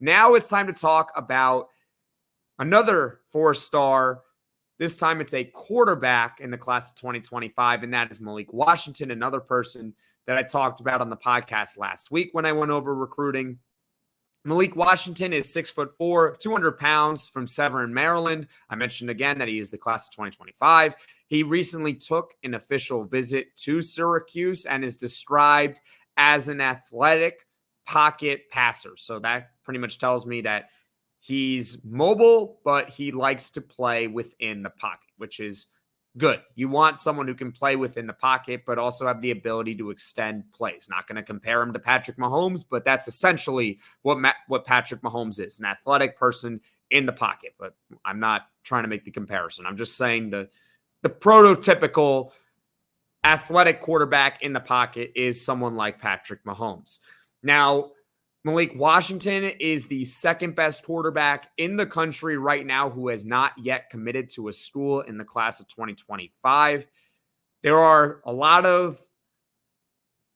Now it's time to talk about another 4-star. This time it's a quarterback in the class of 2025, and that is Malik Washington, another person that I talked about on the podcast last week when I went over recruiting. Malik Washington is 6'4", 200 pounds from Severn, Maryland. I mentioned again that he is the class of 2025. He recently took an official visit to Syracuse and is described as an athletic pocket passer. So that pretty much tells me that he's mobile, but he likes to play within the pocket, which is good. You want someone who can play within the pocket, but also have the ability to extend plays. Not going to compare him to Patrick Mahomes, but that's essentially what Patrick Mahomes is, an athletic person in the pocket. But I'm not trying to make the comparison. I'm just saying the prototypical athletic quarterback in the pocket is someone like Patrick Mahomes. Now, Malik Washington is the second best quarterback in the country right now who has not yet committed to a school in the class of 2025. There are a lot of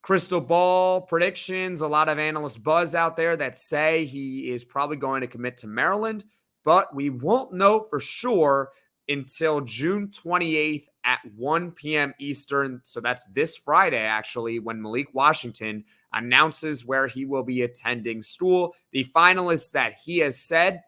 crystal ball predictions, a lot of analyst buzz out there that say he is probably going to commit to Maryland, but we won't know for sure until June 28th at 1 p.m. Eastern. So that's this Friday, actually, when Malik Washington announces where he will be attending school. The finalists that he has said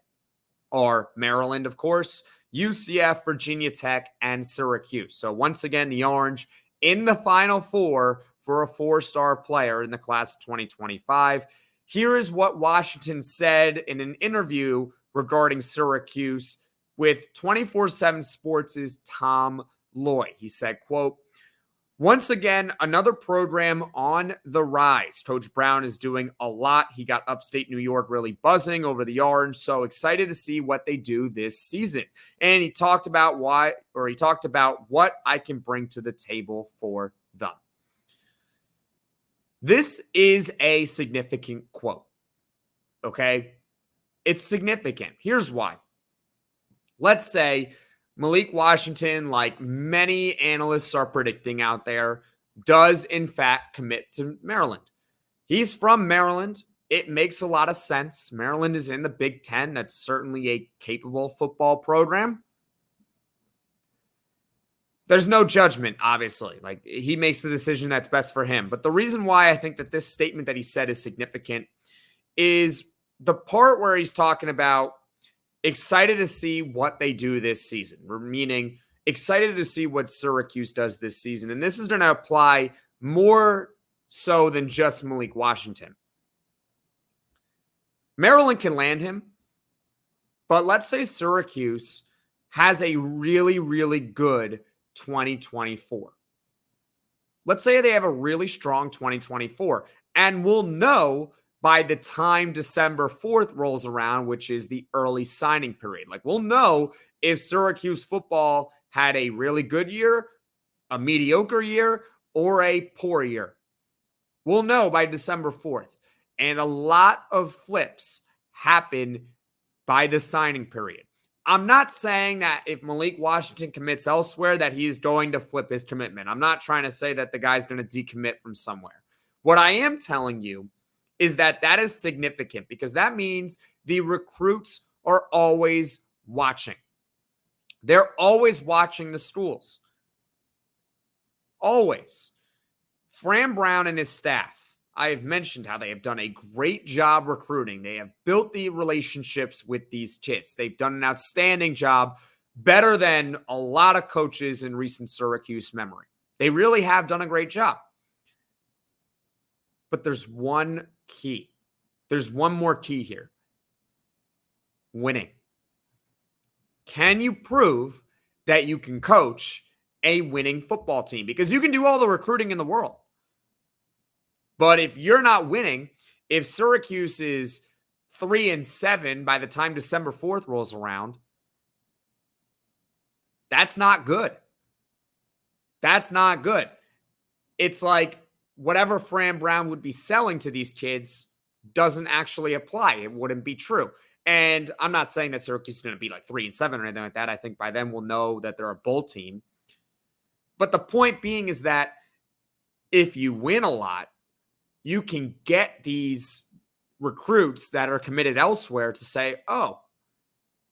are Maryland, of course, UCF, Virginia Tech, and Syracuse. So once again, the Orange in the Final Four for a 4-star player in the class of 2025. Here is what Washington said in an interview regarding Syracuse with 24/7 Sports' Tom Loy. He said, quote, "Once again, another program on the rise. Coach Brown is doing a lot. He got upstate New York really buzzing over the Orange. So excited to see what they do this season." And he talked about what I can bring to the table for them. This is a significant quote. Okay? It's significant. Here's why. Let's say Malik Washington, like many analysts are predicting out there, does in fact commit to Maryland. He's from Maryland. It makes a lot of sense. Maryland is in the Big Ten. That's certainly a capable football program. There's no judgment, obviously. Like, he makes the decision that's best for him. But the reason why I think that this statement that he said is significant is the part where he's talking about excited to see what they do this season. We're meaning excited to see what Syracuse does this season. And this is going to apply more so than just Malik Washington. Maryland can land him, but let's say Syracuse has a really, really good 2024. Let's say they have a really strong 2024, and we'll know by the time December 4th rolls around, which is the early signing period. Like, we'll know if Syracuse football had a really good year, a mediocre year, or a poor year. We'll know by December 4th. And a lot of flips happen by the signing period. I'm not saying that if Malik Washington commits elsewhere that he's going to flip his commitment. I'm not trying to say that the guy's going to decommit from somewhere. What I am telling you is that is significant because that means the recruits are always watching. They're always watching the schools. Always. Fran Brown and his staff, I have mentioned how they have done a great job recruiting. They have built the relationships with these kids. They've done an outstanding job, better than a lot of coaches in recent Syracuse memory. They really have done a great job. But there's one key. There's one more key here. Winning. Can you prove that you can coach a winning football team? Because you can do all the recruiting in the world. But if you're not winning, if Syracuse is 3-7 by the time December 4th rolls around, that's not good. That's not good. It's like whatever Fran Brown would be selling to these kids doesn't actually apply. It wouldn't be true. And I'm not saying that Syracuse is going to be like 3-7 or anything like that. I think by then we'll know that they're a bowl team. But the point being is that if you win a lot, you can get these recruits that are committed elsewhere to say, oh,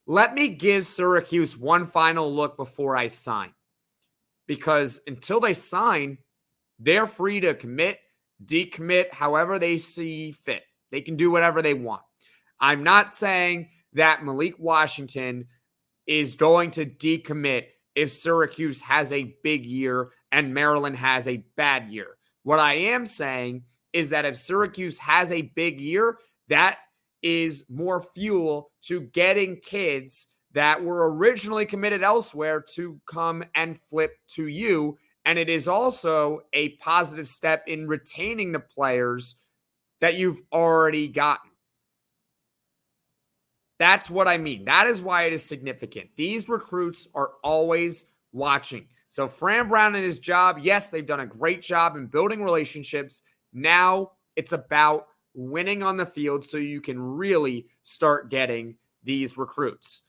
let me give Syracuse one final look before I sign. Because until they sign, they're free to commit, decommit, however they see fit. They can do whatever they want. I'm not saying that Malik Washington is going to decommit if Syracuse has a big year and Maryland has a bad year. What I am saying is that if Syracuse has a big year, that is more fuel to getting kids that were originally committed elsewhere to come and flip to you. And it is also a positive step in retaining the players that you've already gotten. That's what I mean. That is why it is significant. These recruits are always watching. So Fran Brown and his job, yes, they've done a great job in building relationships. Now it's about winning on the field so you can really start getting these recruits.